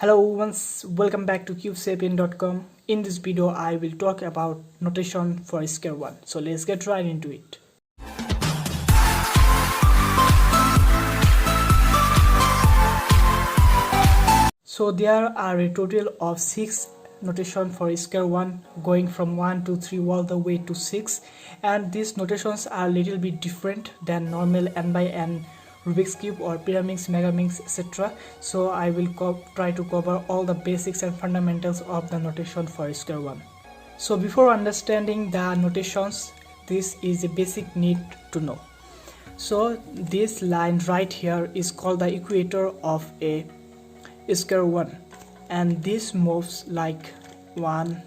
Hello once, welcome back to cubesapien.com. In this video I will talk about notation for square 1. So let's get right into it. So there are a total of 6 notation for square 1, going from 1 to 3 all the way to 6, and these notations are a little bit different than normal n by n Rubik's Cube or Pyraminx, Megaminx, etc. So I will try to cover all the basics and fundamentals of the notation for square 1. So before understanding the notations, this is a basic need to know. So this line right here is called the equator of a square 1, and this moves like 1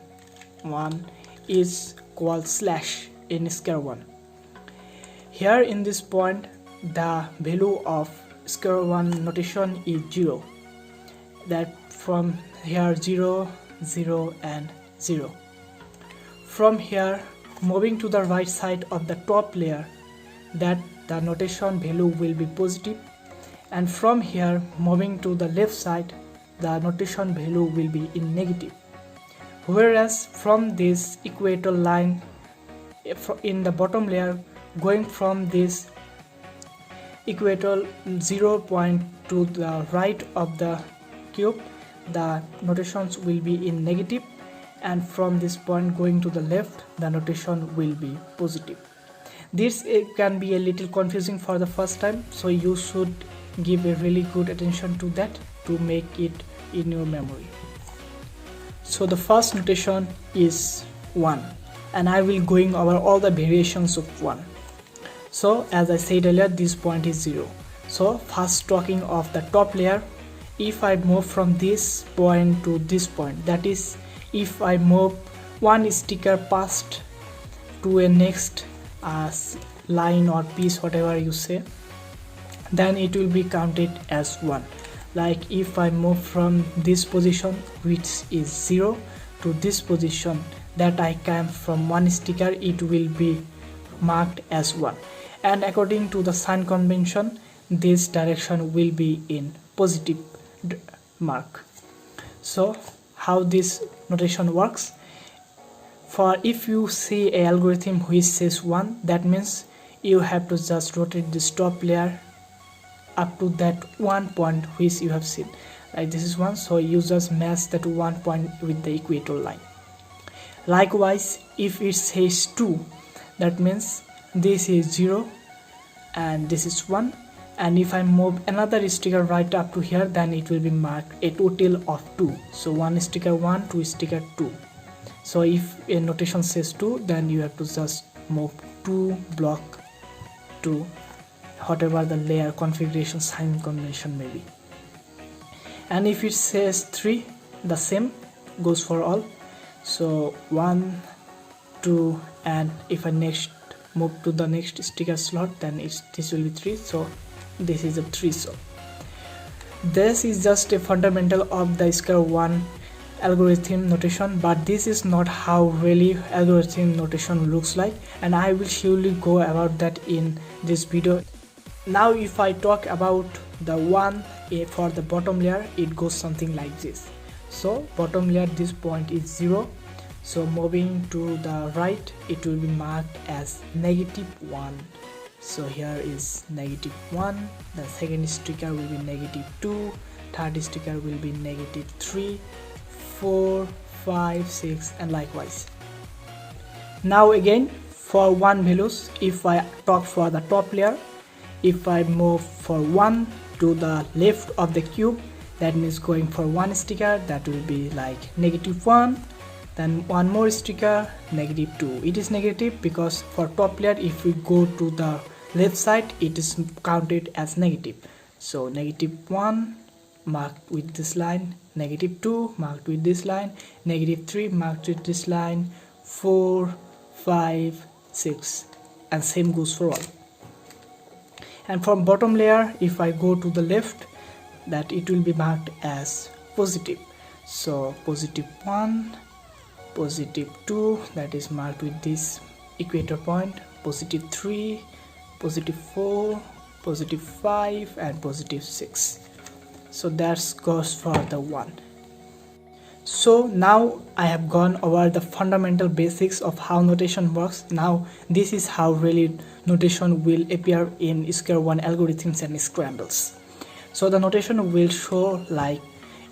1 is called slash in square 1. Here in this point the value of square 1 notation is 0, that from here 0 0 and 0. From here moving to the right side of the top layer, that the notation value will be positive, and from here moving to the left side the notation value will be in negative. Whereas from this equator line in the bottom layer, going from this equator 0 point to the right of the cube, the notations will be in negative, and from this point going to the left the notation will be positive. This can be a little confusing for the first time, so you should give a really good attention to that to make it in your memory. So the first notation is 1, and I will going over all the variations of 1. So as I said earlier, this point is 0. So first talking of the top layer, if I move from this point to this point, that is if I move one sticker past to a next line or piece, whatever you say, then it will be counted as 1. Like if I move from this position, which is 0, to this position that I came from one sticker, it will be marked as 1. And according to the sign convention, this direction will be in positive mark. So how this notation works: for if you see a algorithm which says 1, that means you have to just rotate this top layer up to that one point which you have seen, like this is 1, so you just match that one point with the equator line. Likewise, if it says 2, that means this is 0 and this is 1, and if I move another sticker right up to here, then it will be marked a total of 2. So one sticker 1, 2 sticker 2. So if a notation says 2, then you have to just move 2 block to whatever the layer configuration sign convention may be. And if it says 3, the same goes for all. So 1 2, and if I next move to the next sticker slot, then this will be 3, so this is a 3. So this is just a fundamental of the square 1 algorithm notation, but this is not how really algorithm notation looks like, and I will surely go about that in this video. Now if I talk about the 1 for the bottom layer, it goes something like this. So bottom layer, this point is 0, so moving to the right it will be marked as -1. So here is -1, the second sticker will be -2, third sticker will be -3, 4 5 6, and likewise. Now again for 1 values, if I talk for the top layer, if I move for 1 to the left of the cube, that means going for one sticker, that will be like -1, then one more sticker, -2. It is negative because for top layer, if we go to the left side, it is counted as negative. So -1 marked with this line, -2 marked with this line, -3 marked with this line, 4 5 6, and same goes for all. And from bottom layer, if I go to the left, that it will be marked as positive. So +1, +2, that is marked with this equator point, +3, +4, +5, and +6. so that goes for the 1. So now I have gone over the fundamental basics of how notation works. Now this is how really notation will appear in square one algorithms and scrambles. So the notation will show like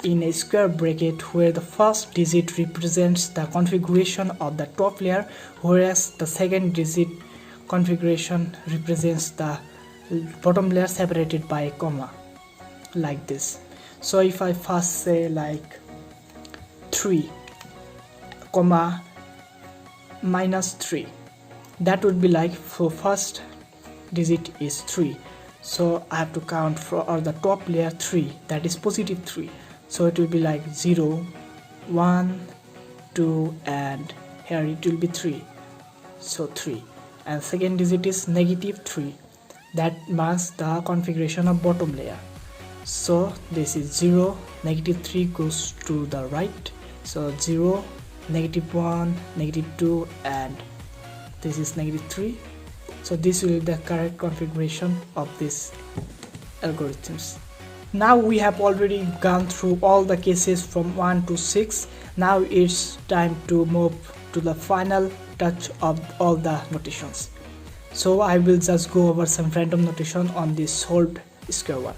in a square bracket where the first digit represents the configuration of the top layer, whereas the second digit configuration represents the bottom layer separated by a comma, like this. So if I first say like 3 comma minus 3, that would be like, for first digit is 3, so I have to count for the top layer 3, that is positive 3, so it will be like 0 1 2 and here it will be 3, so 3, and second digit is negative 3, that marks the configuration of bottom layer. So this is 0, negative 3 goes to the right, so 0, negative 1, negative 2 and this is negative 3. So this will be the correct configuration of these algorithms. Now we have already gone through all the cases from 1 to 6. Now it's time to move to the final touch of all the notations. So I will just go over some random notation on this solved square one.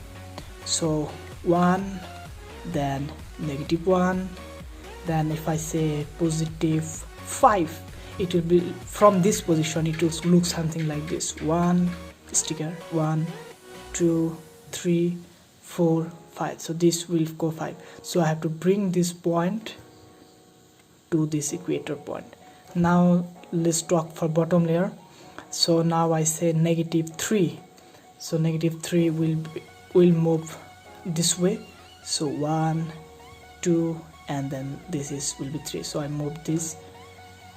So 1, then negative 1, then if I say positive 5, it will be from this position, it will look something like this: 1 sticker, 1 2 3 4 5, so this will go 5. So I have to bring this point to this equator point. Now let's talk for bottom layer. So now I say negative 3, so negative 3 will move this way, so 1 2 and then this will be 3, so I move this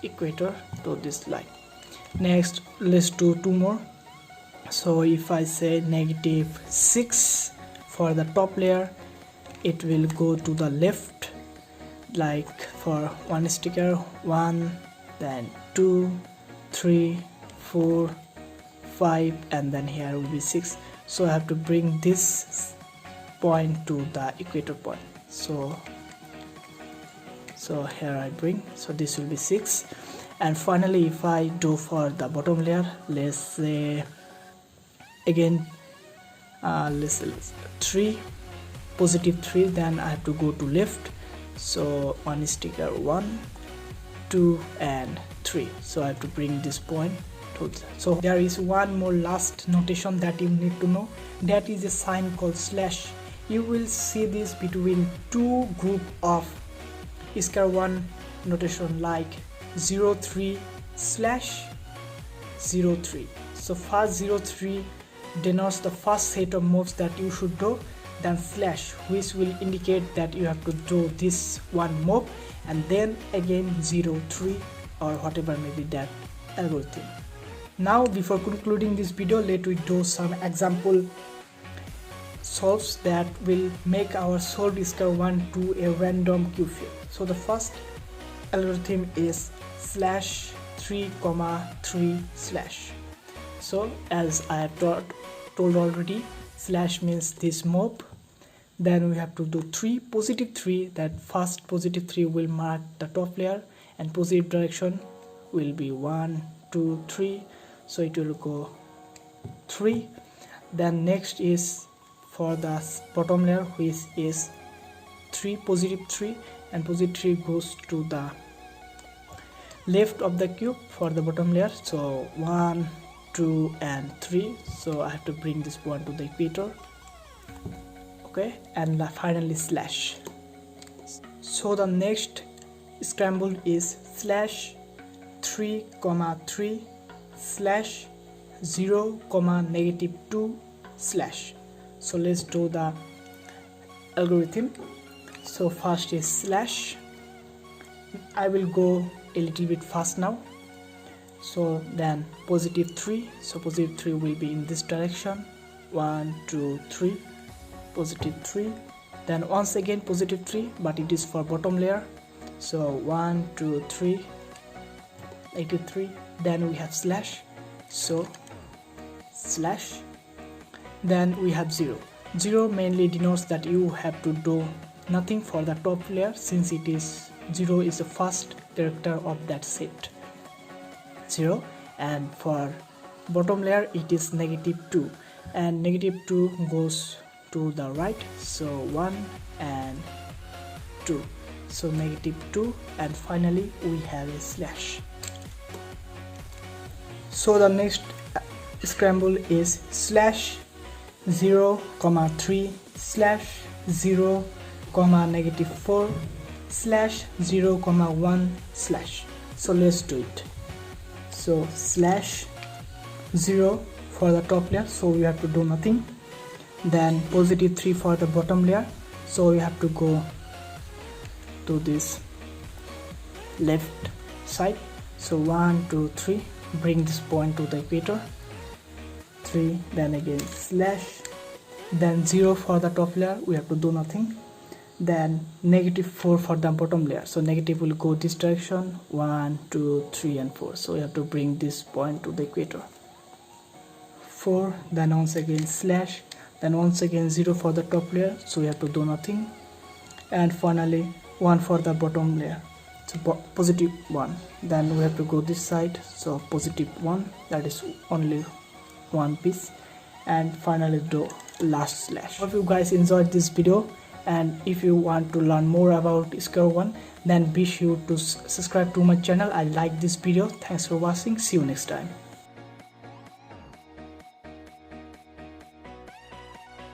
equator to this line. Next let's do 2 more. So if I say negative 6 for the top layer, it will go to the left, like for one sticker, 1, then 2 3 4 5 and then here will be 6. So I have to bring this point to the equator point, so here I bring, so this will be 6. And finally if I do for the bottom layer, let's say again let's say 3, positive 3, then I have to go to left, so one sticker, 1 2 and 3, so I have to bring this point to the, so there is one more last notation that you need to know, that is a sign called slash. You will see this between two group of square one notation like 03 slash 03. So first 03 denotes the first set of moves that you should do, then slash which will indicate that you have to do this one move, and then again 03 or whatever may be that algorithm. Now before concluding this video, let we do some example solves that will make our solved square one to a random Q field. So the first algorithm is slash 3 3 slash. So as I have told already, slash means this move, then we have to do 3 positive 3, that first positive 3 will mark the top layer and positive direction will be 1 2 3, so it will go 3. Then next is for the bottom layer, which is 3 positive 3, and positive 3 goes to the left of the cube for the bottom layer, so 1 2 and 3, so I have to bring this one to the equator. Okay, and finally slash. So the next scramble is slash 3 3 slash 0 negative 2 slash. So let's do the algorithm. So first is slash. I will go a little bit fast now. So then positive 3, so positive 3 will be in this direction, 1 2 3, positive 3, then once again positive 3, but it is for bottom layer, so 1 2 3, negative 3, then we have slash, so slash, then we have 0. 0 mainly denotes that you have to do nothing for the top layer, since it is 0 is the first character of that set 0, and for bottom layer it is -2, and -2 goes to the right, so 1 and 2, so -2, and finally we have a slash. So the next scramble is slash 0, 3 slash 0, -4 slash 0, 1 slash. So let's do it. So slash 0 for the top layer, so we have to do nothing. Then +3 for the bottom layer, so we have to go to this left side, so 1 2 3, bring this point to the equator, 3, then again slash, then 0 for the top layer, we have to do nothing. Then -4 for the bottom layer, so negative will go this direction, 1 2 3 and 4, so we have to bring this point to the equator, 4, then once again slash, then once again 0 for the top layer, so we have to do nothing, and finally 1 for the bottom layer, so +1, then we have to go this side, so +1, that is only one piece, and finally do last slash. Hope you guys enjoyed this video, and if you want to learn more about Square One, then be sure to subscribe to my channel. I like this video. Thanks for watching. See you next time.